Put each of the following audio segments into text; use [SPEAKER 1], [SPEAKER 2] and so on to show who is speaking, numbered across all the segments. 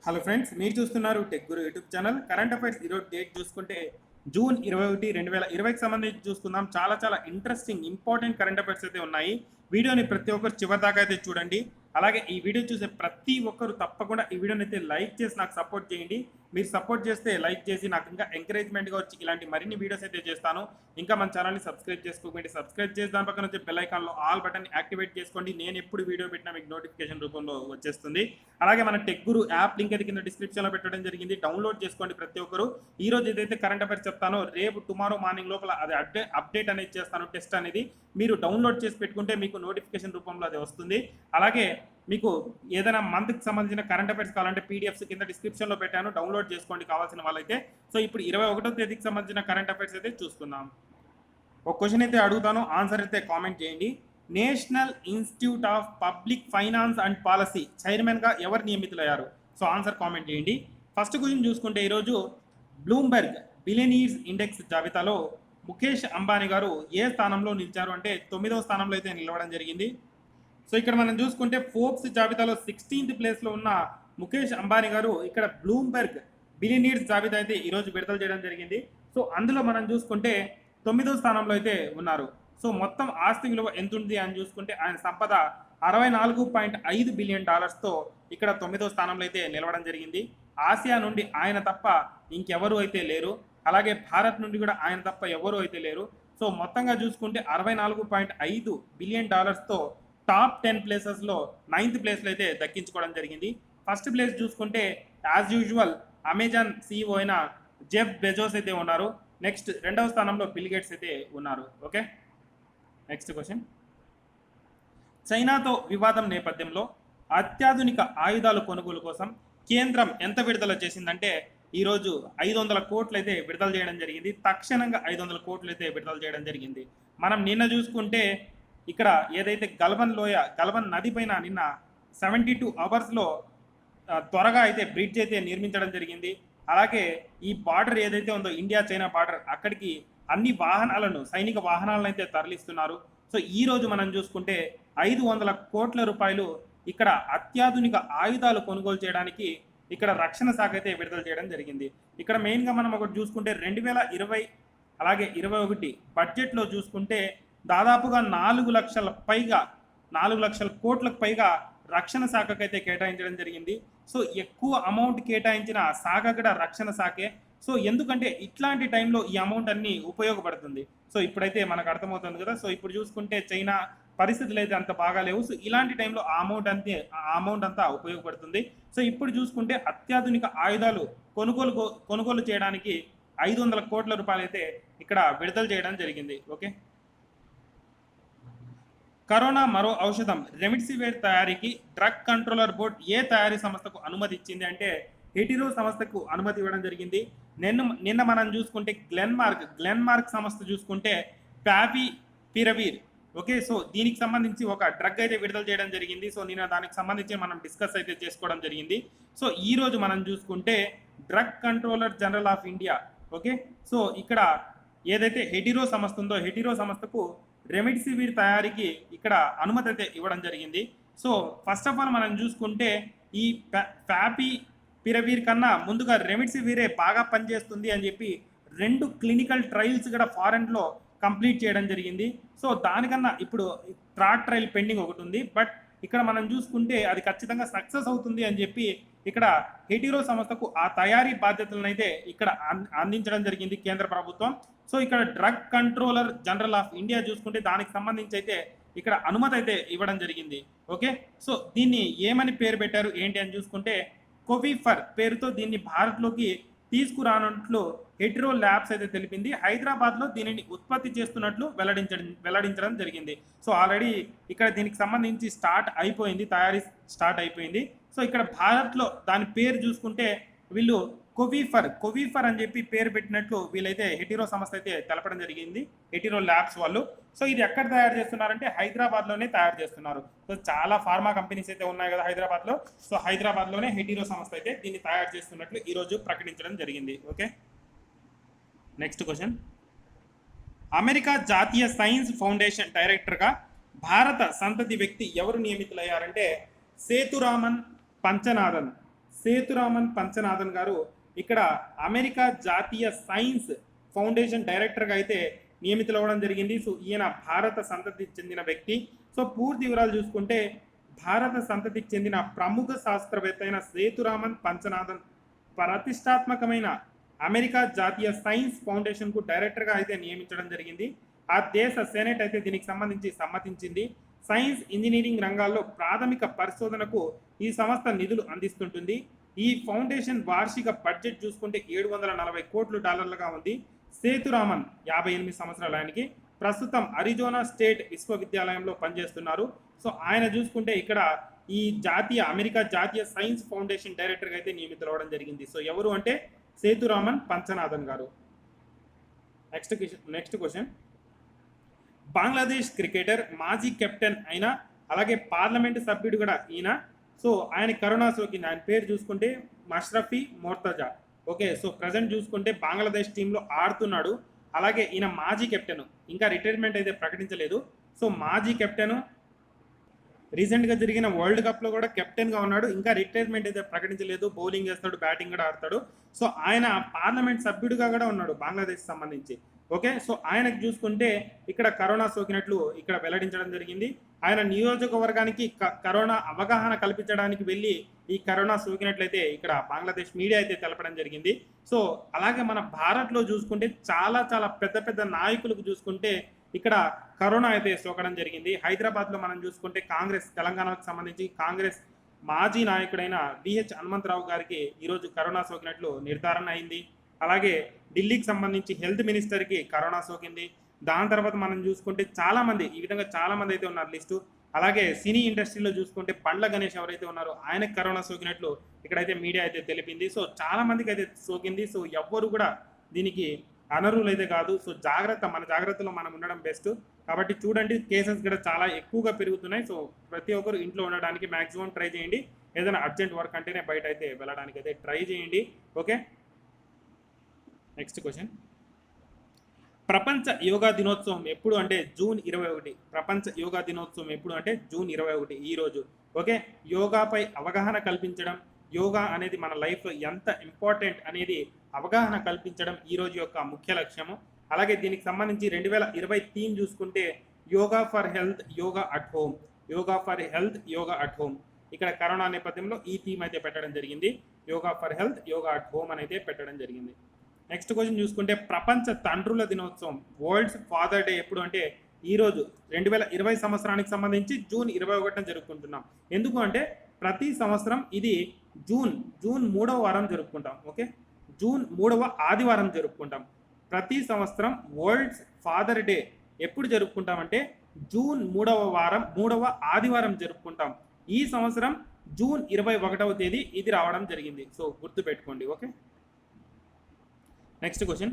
[SPEAKER 1] Hello friends, మీరు చూస్తున్నారు tech గురు YouTube channel. Current affairs ఈరోజు డేట్ చూసుకుంటే జూన్ 21, 2020కి సంబంధించి చూసుకుందాం. చాలా ఇంట్రెస్టింగ్ ఇంపార్టెంట్ కరెంట్ అఫైర్స్ అయితే ఉన్నాయి. వీడియోని ప్రతి ఒక్కరు చివరి దాకా అయితే చూడండి. అలాగే ఈ వీడియో చూసే ప్రతి ఒక్కరు తప్పకుండా ఈ వీడియోని అయితే లైక్ చేసి నాకు సపోర్ట్ చేయండి. మీరు సపోర్ట్ చేస్తే లైక్ చేసి నాకు ఇంకా ఎంకరేజ్మెంట్గా వచ్చి ఇలాంటి మరిన్ని వీడియోస్ అయితే చేస్తాను. ఇంకా మన ఛానల్ని సబ్స్క్రైబ్ చేసుకోండి. సబ్స్క్రైబ్ చేసి దాని పక్కన వచ్చే బెల్ ఐకాన్లో ఆల్ బటన్ యాక్టివేట్ చేసుకోండి. నేను ఎప్పుడు వీడియో పెట్టినా మీకు నోటిఫికేషన్ రూపంలో వచ్చేస్తుంది. అలాగే మన టెక్ గురు యాప్ లింక్ అయితే కింద డిస్క్రిప్షన్లో పెట్టడం జరిగింది. డౌన్లోడ్ చేసుకోండి ప్రతి ఒక్కరు. ఈ రోజు ఏదైతే కరెంట్ అఫైర్స్ చెప్తానో రేపు టుమారో మార్నింగ్ లోపల అది అప్డేట్ అనేది చేస్తాను. టెస్ట్ అనేది మీరు డౌన్లోడ్ చేసి పెట్టుకుంటే మీకు నోటిఫికేషన్ రూపంలో అది వస్తుంది. అలాగే మీకు ఏదైనా మంత్కి సంబంధించిన కరెంట్ అఫైర్స్ కావాలంటే పీడిఎఫ్స్ కింద డిస్క్రిప్షన్లో పెట్టాను. డౌన్లోడ్ చేసుకోండి కావాల్సిన వాళ్ళైతే. సో ఇప్పుడు 21వ తేదీకి సంబంధించిన కరెంట్ అఫైర్స్ అయితే చూసుకుందాం. ఒక క్వశ్చన్ అయితే అడుగుతాను, ఆన్సర్ అయితే కామెంట్ చేయండి. National institute of public finance and policy చైర్మన్గా ఎవరు నియమితులయ్యారు? సో ఆన్సర్ కామెంట్ చేయండి. ఫస్ట్ క్వశ్చన్ చూసుకుంటే ఈరోజు బ్లూంబెర్గ్ బిలియనీర్స్ ఇండెక్స్ జాబితాలో ముఖేష్ అంబానీ గారు ఏ స్థానంలో నిలిచారు అంటే 9వ స్థానంలో అయితే నిలవడం జరిగింది. సో ఇక్కడ మనం చూసుకుంటే ఫోర్బ్స్ జాబితాలో 16th ప్లేస్లో ఉన్న ముఖేష్ అంబానీ గారు ఇక్కడ బ్లూంబెర్గ్ బిలియనీర్స్ జాబితా అయితే ఈరోజు విడుదల చేయడం జరిగింది. సో అందులో మనం చూసుకుంటే 9వ స్థానంలో అయితే ఉన్నారు. సో మొత్తం ఆస్తి విలువ ఎంత ఉంది అని చూసుకుంటే ఆయన సంపద $64.5 బిలియన్ ఇక్కడ 9వ స్థానంలో అయితే నిలవడం జరిగింది. ఆసియా నుండి ఆయన తప్ప ఇంకెవరు అయితే లేరు. అలాగే భారత్ నుండి కూడా ఆయన తప్ప ఎవరు అయితే లేరు. సో మొత్తంగా చూసుకుంటే $64.5 బిలియన్ టాప్ 10 ప్లేసెస్లో 9th ప్లేస్లో అయితే దక్కించుకోవడం జరిగింది. ఫస్ట్ ప్లేస్ చూసుకుంటే యాజ్ యూజువల్ అమెజాన్ CEO అయిన జెఫ్ బెజోస్ అయితే ఉన్నారు. నెక్స్ట్ 2వ స్థానంలో బిల్ గేట్స్ అయితే ఉన్నారు. Okay, next question. చైనాతో వివాదం నేపథ్యంలో అత్యాధునిక ఆయుధాల కొనుగోలు కోసం కేంద్రం ఎంత విడుదల చేసిందంటే ఈరోజు 500 కోట్లు అయితే విడుదల చేయడం జరిగింది. తక్షణంగా 500 కోట్లు అయితే విడుదల చేయడం జరిగింది. మనం నిన్న చూసుకుంటే ఇక్కడ ఏదైతే గల్వన్ నది పైన నిన్న 72 అవర్స్లో త్వరగా అయితే బ్రిడ్జ్ అయితే నిర్మించడం జరిగింది. అలాగే ఈ బార్డర్ ఏదైతే ఉందో ఇండియా చైనా బార్డర్, అక్కడికి అన్ని సైనిక వాహనాలను అయితే తరలిస్తున్నారు. సో ఈ రోజు మనం చూసుకుంటే 500 కోట్ల రూపాయలు ఇక్కడ అత్యాధునిక ఆయుధాలు కొనుగోలు చేయడానికి ఇక్కడ రక్షణ శాఖ అయితే విడుదల చేయడం జరిగింది. ఇక్కడ మెయిన్గా మనం ఒకటి చూసుకుంటే 2020 అలాగే 21 బడ్జెట్లో చూసుకుంటే దాదాపుగా 4 లక్షల కోట్లకు పైగా రక్షణ శాఖకైతే కేటాయించడం జరిగింది. సో ఎక్కువ అమౌంట్ కేటాయించిన శాఖ కూడా రక్షణ శాఖే. సో ఎందుకంటే ఇట్లాంటి టైంలో ఈ అమౌంట్ అన్ని ఉపయోగపడుతుంది. సో ఇప్పుడైతే మనకు అర్థమవుతుంది కదా. సో ఇప్పుడు చూసుకుంటే చైనా పరిస్థితులు అయితే అంత బాగాలేవు. సో ఇలాంటి టైంలో ఆ అమౌంట్ అంతా ఉపయోగపడుతుంది. సో ఇప్పుడు చూసుకుంటే అత్యాధునిక ఆయుధాలు కొనుగోలు చేయడానికి 500 కోట్ల రూపాయలు అయితే ఇక్కడ విడుదల చేయడం జరిగింది. ఓకే, కరోనా మరో ఔషధం రెమిడిసివిర్ తయారీకి డ్రగ్ కంట్రోలర్ బోర్డ్ ఏ తయారీ సంస్థకు అనుమతి ఇచ్చింది అంటే హెటిరో సంస్థకు అనుమతి ఇవ్వడం జరిగింది. నిన్న మనం చూసుకుంటే గ్లెన్మార్క్ సంస్థ చూసుకుంటే ఫావిపిరవిర్. ఓకే, సో దీనికి సంబంధించి ఒక డ్రగ్ అయితే విడుదల చేయడం జరిగింది. సో నిన్న దానికి సంబంధించి మనం డిస్కస్ అయితే చేసుకోవడం జరిగింది. సో ఈ రోజు మనం చూసుకుంటే drug controller general of India, okay, so ఇక్కడ ఏదైతే హెటిరో సంస్థ ఉందో హెటిరో సంస్థకు రెమిడిసివిర్ తయారీకి ఇక్కడ అనుమతి అయితే ఇవ్వడం జరిగింది. సో ఫస్ట్ ఆఫ్ ఆల్ మనం చూసుకుంటే ఈ ఫావిపిరవిర్ కన్నా ముందుగా రెమిడిసివిరే బాగా పనిచేస్తుంది అని చెప్పి 2 క్లినికల్ ట్రయల్స్ కూడా ఫారెన్లో కంప్లీట్ చేయడం జరిగింది. సో దానికన్నా ఇప్పుడు థర్డ్ ట్రయల్ పెండింగ్ ఒకటి ఉంది. బట్ ఇక్కడ మనం చూసుకుంటే అది ఖచ్చితంగా సక్సెస్ అవుతుంది అని చెప్పి ఇక్కడ హెటిరో సంస్థకు ఆ తయారీ బాధ్యతలను అయితే ఇక్కడ అందించడం జరిగింది కేంద్ర ప్రభుత్వం. సో ఇక్కడ drug controller general of India చూసుకుంటే దానికి సంబంధించి అయితే ఇక్కడ అనుమతి అయితే ఇవ్వడం జరిగింది. ఓకే, సో దీన్ని ఏమని పేరు పెట్టారు ఏంటి అని చూసుకుంటే కోవిఫర్ పేరుతో దీన్ని భారత్లోకి తీసుకురానున్నట్లు హెటిరో ల్యాబ్స్ అయితే తెలిపింది. హైదరాబాద్లో దీనిని ఉత్పత్తి చేస్తున్నట్లు వెల్లడించడం జరిగింది. సో ఆల్రెడీ ఇక్కడ దీనికి సంబంధించి తయారీ స్టార్ట్ అయిపోయింది. సో ఇక్కడ భారత్లో దాని పేరు చూసుకుంటే వీళ్ళు కోవిఫర్ అని చెప్పి పేరు పెట్టినట్లు వీళ్ళైతే హెటిరో సంస్థ అయితే తెలపడం జరిగింది, హెటిరో ల్యాబ్స్ వాళ్ళు. సో ఇది ఎక్కడ తయారు చేస్తున్నారంటే హైదరాబాద్లోనే తయారు చేస్తున్నారు. సో చాలా ఫార్మా కంపెనీస్ అయితే ఉన్నాయి కదా హైదరాబాద్లో. సో హైదరాబాద్లోనే హెటిరో సంస్థ అయితే దీన్ని తయారు చేస్తున్నట్లు ఈరోజు ప్రకటించడం జరిగింది. Okay, next question. అమెరికా జాతీయ సైన్స్ ఫౌండేషన్ డైరెక్టర్గా భారత సంతతి వ్యక్తి ఎవరు నియమితులయ్యారంటే సేతురామన్ పంచనాథన్. సేతురామన్ పంచనాథన్ గారు ఇక్కడ అమెరికా జాతీయ సైన్స్ ఫౌండేషన్ డైరెక్టర్గా అయితే నియమితులవ్వడం జరిగింది. సో ఈయన భారత సంతతికి చెందిన వ్యక్తి. సో పూర్తి వివరాలు చూసుకుంటే భారత సంతతికి చెందిన ప్రముఖ శాస్త్రవేత్త అయిన సేతురామన్ పంచనాథన్ ప్రతిష్టాత్మకమైన అమెరికా జాతీయ సైన్స్ ఫౌండేషన్కు డైరెక్టర్గా అయితే నియమించడం జరిగింది. ఆ దేశ సెనెట్ అయితే దీనికి సంబంధించి సమ్మతించింది. సైన్స్ ఇంజనీరింగ్ రంగాల్లో ప్రాథమిక పరిశోధనకు ఈ సంస్థ నిధులు అందిస్తుంటుంది. ఈ ఫౌండేషన్ వార్షిక బడ్జెట్ చూసుకుంటే $740 కోట్లుగా ఉంది. సేతురామన్ 58 సంవత్సరాల ఆయనకి. ప్రస్తుతం అరిజోనా స్టేట్ విశ్వవిద్యాలయంలో పనిచేస్తున్నారు. సో ఆయన చూసుకుంటే ఇక్కడ ఈ అమెరికా జాతీయ సైన్స్ ఫౌండేషన్ డైరెక్టర్గా అయితే నియమితులవ్వడం జరిగింది. సో ఎవరు అంటే సేతురామన్ పంచనాథన్ గారు. నెక్స్ట్ క్వశ్చన్, బంగ్లాదేశ్ క్రికెటర్ మాజీ కెప్టెన్ అయిన అలాగే పార్లమెంటు సభ్యుడు కూడా ఈయన. సో ఆయన కరోనా సోకింది. ఆయన పేరు చూసుకుంటే Mashrafe Mortaza. Okay, so present చూసుకుంటే బంగ్లాదేశ్ టీంలో ఆడుతున్నాడు. అలాగే ఈయన మాజీ కెప్టెన్, ఇంకా రిటైర్మెంట్ అయితే ప్రకటించలేదు. సో మాజీ కెప్టెన్, రీసెంట్గా జరిగిన వరల్డ్ కప్లో కూడా కెప్టెన్గా ఉన్నాడు. ఇంకా రిటైర్మెంట్ అయితే ప్రకటించలేదు. బౌలింగ్ చేస్తాడు, బ్యాటింగ్ కూడా ఆడతాడు. సో ఆయన పార్లమెంట్ సభ్యుడిగా కూడా ఉన్నాడు బంగ్లాదేశ్ సంబంధించి. ఓకే, సో ఆయనకు చూసుకుంటే ఇక్కడ కరోనా సోకినట్లు ఇక్కడ వెల్లడించడం జరిగింది. ఆయన నియోజకవర్గానికి కరోనా అవగాహన కల్పించడానికి వెళ్ళి ఈ కరోనా సోకినట్లయితే ఇక్కడ బంగ్లాదేశ్ మీడియా అయితే తెలపడం జరిగింది. సో అలాగే మన భారత్లో చూసుకుంటే చాలా చాలా పెద్ద పెద్ద నాయకులకు చూసుకుంటే ఇక్కడ కరోనా అయితే సోకడం జరిగింది. హైదరాబాద్లో మనం చూసుకుంటే కాంగ్రెస్, తెలంగాణకు సంబంధించి కాంగ్రెస్ మాజీ నాయకుడైన విహెచ్ హనుమంతరావు గారికి ఈరోజు కరోనా సోకినట్లు నిర్ధారణ అయింది. అలాగే ఢిల్లీకి సంబంధించి హెల్త్ మినిస్టర్కి కరోనా సోకింది. దాని తర్వాత మనం చూసుకుంటే చాలామంది, ఈ విధంగా చాలామంది అయితే ఉన్నారు లిస్టు. అలాగే సినీ ఇండస్ట్రీలో చూసుకుంటే బండ్ల గణేష్ ఎవరైతే ఉన్నారో ఆయనకు కరోనా సోకినట్లు ఇక్కడైతే మీడియా అయితే తెలిపింది. సో చాలా మందికి అయితే సోకింది. సో ఎవ్వరు కూడా దీనికి అనర్హులు అయితే కాదు. సో మన జాగ్రత్తలో మనం ఉండడం బెస్ట్. కాబట్టి చూడండి, కేసెస్ కూడా చాలా ఎక్కువగా పెరుగుతున్నాయి. సో ప్రతి ఒక్కరు ఇంట్లో ఉండడానికి మ్యాక్సిమం ట్రై చేయండి. ఏదైనా అర్జెంట్ వర్క్ అంటేనే బయట అయితే వెళ్ళడానికి అయితే ట్రై చేయండి. ఓకే, నెక్స్ట్ క్వశ్చన్, ప్రపంచ యోగా దినోత్సవం ఎప్పుడు అంటే జూన్ 21. ప్రపంచ యోగా దినోత్సవం ఎప్పుడు అంటే జూన్ 21 ఈరోజు. ఓకే, యోగాపై అవగాహన కల్పించడం, యోగా అనేది మన లైఫ్లో ఎంత ఇంపార్టెంట్ అనేది అవగాహన కల్పించడం ఈరోజు యొక్క ముఖ్య లక్ష్యము. అలాగే దీనికి సంబంధించి 2020 థీమ్ చూసుకుంటే yoga for health, yoga at home. Yoga for health, yoga at home. ఇక్కడ కరోనా నేపథ్యంలో ఈ థీమ్ అయితే పెట్టడం జరిగింది. Yoga for health, yoga at home అని అయితే పెట్టడం జరిగింది. నెక్స్ట్ క్వశ్చన్ చూసుకుంటే ప్రపంచ తండ్రుల దినోత్సవం, వరల్డ్స్ ఫాదర్ డే ఎప్పుడు అంటే ఈరోజు 2020 సంవత్సరానికి సంబంధించి జూన్ 21న జరుపుకుంటున్నాం. ఎందుకు అంటే ప్రతి సంవత్సరం ఇది జూన్ 3వ వారం జరుపుకుంటాం. ఓకే, జూన్ 3వ ఆదివారం జరుపుకుంటాం. ప్రతి సంవత్సరం వరల్డ్స్ ఫాదర్ డే ఎప్పుడు జరుపుకుంటామంటే జూన్ 3వ ఆదివారం జరుపుకుంటాం. ఈ సంవత్సరం జూన్ 21వ తేదీ ఇది రావడం జరిగింది. సో గుర్తుపెట్టుకోండి. ఓకే, నెక్స్ట్ క్వశ్చన్,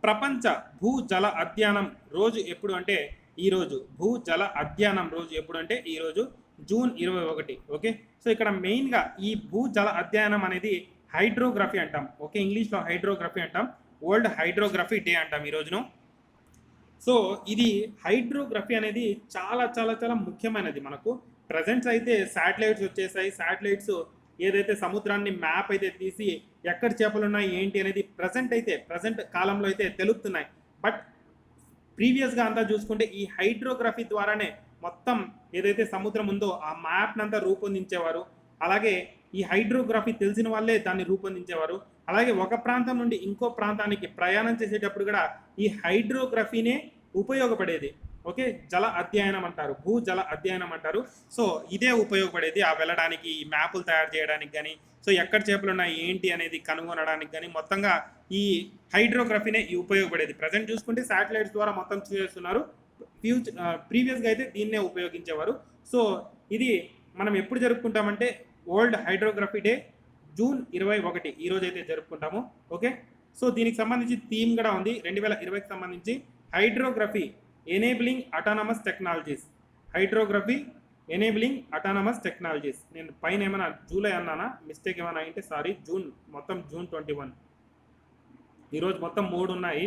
[SPEAKER 1] ప్రపంచ భూజల అధ్యయనం రోజు ఎప్పుడు అంటే ఈరోజు. భూజల అధ్యయనం రోజు ఎప్పుడు అంటే ఈరోజు జూన్ 21. ఓకే, సో ఇక్కడ మెయిన్గా ఈ భూజల అధ్యయనం అనేది హైడ్రోగ్రఫీ అంటాం. ఓకే, ఇంగ్లీష్లో హైడ్రోగ్రఫీ అంటాం. వరల్డ్ హైడ్రోగ్రఫీ డే అంటాం ఈ రోజును. సో ఇది హైడ్రోగ్రఫీ అనేది చాలా చాలా చాలా ముఖ్యమైనది మనకు. ప్రజెంట్స్ అయితే శాటిలైట్స్ వచ్చేసాయి. శాటిలైట్స్ ఏదైతే సముద్రాన్ని మ్యాప్ అయితే తీసి ఎక్కడ చేపలు ఉన్నాయి ఏంటి అనేది ప్రజెంట్ కాలంలో అయితే తెలుపుతున్నాయి. బట్ ప్రీవియస్గా అంతా చూసుకుంటే ఈ హైడ్రోగ్రఫీ ద్వారానే మొత్తం ఏదైతే సముద్రం ఉందో ఆ మ్యాప్నంతా రూపొందించేవారు. అలాగే ఈ హైడ్రోగ్రఫీ తెలిసిన వాళ్ళే దాన్ని రూపొందించేవారు. అలాగే ఒక ప్రాంతం నుండి ఇంకో ప్రాంతానికి ప్రయాణం చేసేటప్పుడు కూడా ఈ హైడ్రోగ్రఫీనే ఉపయోగపడేది. ఓకే, జల అధ్యయనం అంటారు, భూజల అధ్యయనం అంటారు. సో ఇదే ఉపయోగపడేది ఆ వెళ్ళడానికి, ఈ మ్యాపులు తయారు చేయడానికి కానీ, సో ఎక్కడ చేపలు ఉన్నాయి ఏంటి అనేది కనుగొనడానికి కానీ మొత్తంగా ఈ హైడ్రోగ్రఫీనే ఉపయోగపడేది. ప్రజెంట్ చూసుకుంటే శాటిలైట్స్ ద్వారా మొత్తం చేస్తున్నారు. ప్రీవియస్గా అయితే దీన్నే ఉపయోగించేవారు. సో ఇది మనం ఎప్పుడు జరుపుకుంటామంటే వరల్డ్ హైడ్రోగ్రఫీ డే జూన్ 21 ఈరోజు అయితే జరుపుకుంటాము. ఓకే, సో దీనికి సంబంధించి థీమ్ కూడా ఉంది 2020కి సంబంధించి, hydrography enabling autonomous technologies. Hydrography enabling autonomous technologies. నేను పైన ఏమైనా జూలై అన్నానా, మిస్టేక్ ఏమైనా అయితే సారీ. మొత్తం జూన్ 21. ఈరోజు మొత్తం 3 ఉన్నాయి.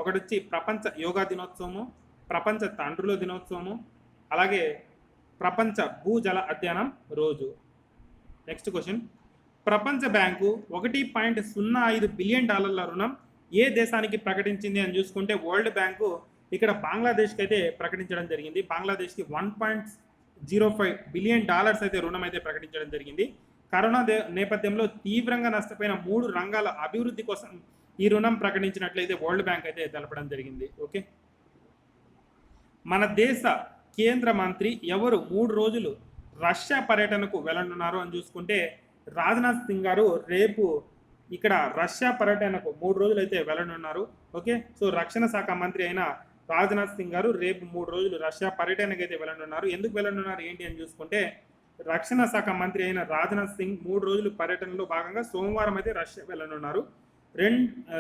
[SPEAKER 1] ఒకటి వచ్చి ప్రపంచ యోగా దినోత్సవము, ప్రపంచ తండ్రుల దినోత్సవము, అలాగే ప్రపంచ భూజల అధ్యయనం రోజు. నెక్స్ట్ క్వశ్చన్, ప్రపంచ బ్యాంకు $1.05 బిలియన్ రుణం ఏ దేశానికి ప్రకటించింది అని చూసుకుంటే వరల్డ్ బ్యాంకు ఇక్కడ బంగ్లాదేశ్కి అయితే ప్రకటించడం జరిగింది. బంగ్లాదేశ్కి $1.05 బిలియన్ అయితే రుణం అయితే ప్రకటించడం జరిగింది. కరోనా నేపథ్యంలో తీవ్రంగా నష్టపోయిన 3 రంగాల అభివృద్ధి కోసం ఈ రుణం ప్రకటించినట్లయితే వరల్డ్ బ్యాంక్ అయితే తెలపడం జరిగింది. ఓకే, మన దేశ కేంద్ర మంత్రి ఎవరు 3 రోజులు రష్యా పర్యటనకు వెళ్ళనున్నారు అని చూసుకుంటే రాజ్నాథ్ సింగ్ గారు రేపు ఇక్కడ రష్యా పర్యటనకు 3 రోజులు అయితే వెళ్ళనున్నారు. ఓకే, సో రక్షణ శాఖ మంత్రి అయిన రాజ్నాథ్ సింగ్ గారు రేపు 3 రోజులు రష్యా పర్యటనకు అయితే వెళ్ళనున్నారు. ఎందుకు వెళ్ళనున్నారు ఏంటి అని చూసుకుంటే రక్షణ శాఖ మంత్రి అయిన రాజ్నాథ్ సింగ్ 3 రోజులు పర్యటనలో భాగంగా సోమవారం అయితే రష్యా వెళ్ళనున్నారు.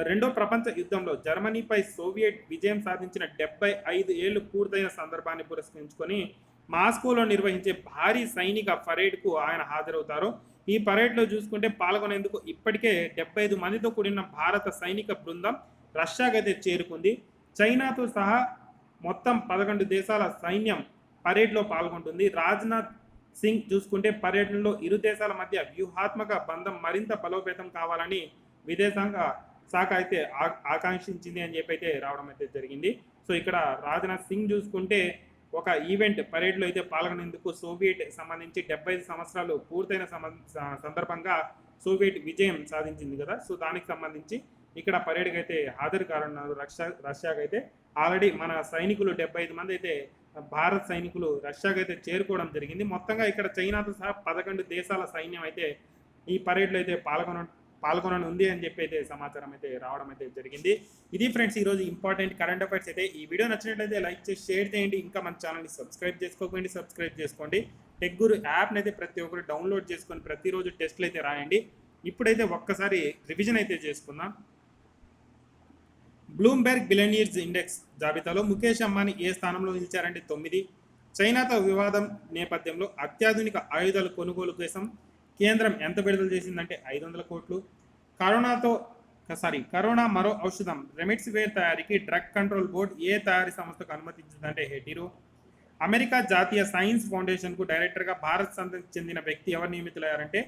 [SPEAKER 1] రెండో ప్రపంచ యుద్ధంలో జర్మనీపై సోవియట్ విజయం సాధించిన 75 ఏళ్లు పూర్తయిన సందర్భాన్ని పురస్కరించుకొని మాస్కోలో నిర్వహించే భారీ సైనిక పరేడ్కు ఆయన హాజరవుతారు. ఈ పరేడ్లో చూసుకుంటే పాల్గొనేందుకు ఇప్పటికే 75 మందితో కూడిన భారత సైనిక బృందం రష్యాకైతే చేరుకుంది. చైనాతో సహా మొత్తం 11 దేశాల సైన్యం పరేడ్లో పాల్గొంటుంది. రాజ్నాథ్ సింగ్ చూసుకుంటే పర్యటనలో ఇరు దేశాల మధ్య వ్యూహాత్మక బంధం మరింత బలోపేతం కావాలని విదేశాంగ శాఖ అయితే ఆకాంక్షించింది అని చెప్పి అయితే రావడం అయితే జరిగింది. సో ఇక్కడ రాజ్నాథ్ సింగ్ చూసుకుంటే ఒక ఈవెంట్ పరేడ్లో అయితే పాల్గొనేందుకు సోవియట్ సంబంధించి 75 సంవత్సరాలు పూర్తయిన సందర్భంగా సోవియట్ విజయం సాధించింది కదా, సో దానికి సంబంధించి ఇక్కడ పరేడ్కి అయితే హాజరు కానున్నారు. రష్యాకి అయితే ఆల్రెడీ మన సైనికులు 75 మంది అయితే భారత సైనికులు రష్యాకి అయితే చేరుకోవడం జరిగింది. మొత్తంగా ఇక్కడ చైనాతో సహా 11 దేశాల సైన్యం అయితే ఈ పరేడ్లో అయితే పాల్గొననుంది అని చెప్పి అయితే సమాచారం అయితే రావడం అయితే జరిగింది. ఇది ఫ్రెండ్స్ ఈరోజు ఇంపార్టెంట్ కరెంట్ అఫైర్స్ అయితే. ఈ వీడియో నచ్చినట్లయితే లైక్ చేసి షేర్ చేయండి. ఇంకా మన ఛానల్ని సబ్స్క్రైబ్ చేసుకోండి. టెక్ గురు యాప్ని అయితే ప్రతి ఒక్కరు డౌన్లోడ్ చేసుకొని ప్రతిరోజు టెస్ట్లు అయితే రాయండి. ఇప్పుడైతే ఒక్కసారి రివిజన్ అయితే చేసుకుందాం. బ్లూంబెర్గ్ బిలియనీర్స్ ఇండెక్స్ జాబితాలో ముఖేష్ అంబానీ ఏ స్థానంలో నిలిచారంటే 9. చైనాతో వివాదం నేపథ్యంలో అత్యాధునిక ఆయుధాల కొనుగోలు కోసం కేంద్రం ఎంత విడుదల చేసిందంటే 500 కోట్లు. కరోనా మరో ఔషధం రెమిడిసివిర్ తయారీకి డ్రగ్ కంట్రోల్ బోర్డు ఏ తయారీ సంస్థకు అనుమతించిందంటే హెటిరో. అమెరికా జాతీయ సైన్స్ ఫౌండేషన్కు డైరెక్టర్గా భారత్ సంతతికి చెందిన వ్యక్తి ఎవరు నియమితులయ్యారంటే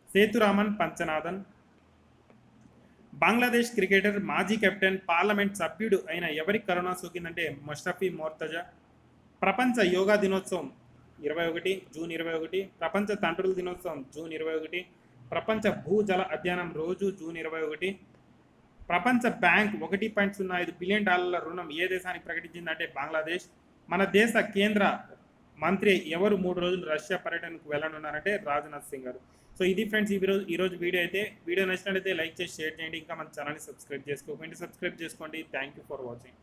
[SPEAKER 1] సేతురామన్ పంచనాథన్. బంగ్లాదేశ్ క్రికెటర్ మాజీ కెప్టెన్ పార్లమెంట్ సభ్యుడు అయిన ఎవరికి కరోనా సోకిందంటే ముషరఫీ మోర్తజా. ప్రపంచ యోగా దినోత్సవం జూన్ 21. ప్రపంచ తండ్రుల దినోత్సవం జూన్ 21. ప్రపంచ భూజల అధ్యయనం రోజు జూన్ 21. ప్రపంచ బ్యాంక్ $1.05 బిలియన్ రుణం ఏ దేశానికి ప్రకటించిందంటే బంగ్లాదేశ్. మన దేశ కేంద్ర మంత్రి ఎవరు 3 రోజులు రష్యా పర్యటనకు వెళ్ళనున్నారంటే రాజ్నాథ్ సింగ్ గారు. సో ఇది ఫ్రెండ్స్ ఈరోజు వీడియో అయితే. వీడియో నచ్చినట్లయితే లైక్ చేసి షేర్ చేయండి. ఇంకా మన ఛానల్ని సబ్స్క్రైబ్ చేసుకోండి. Thank you for watching.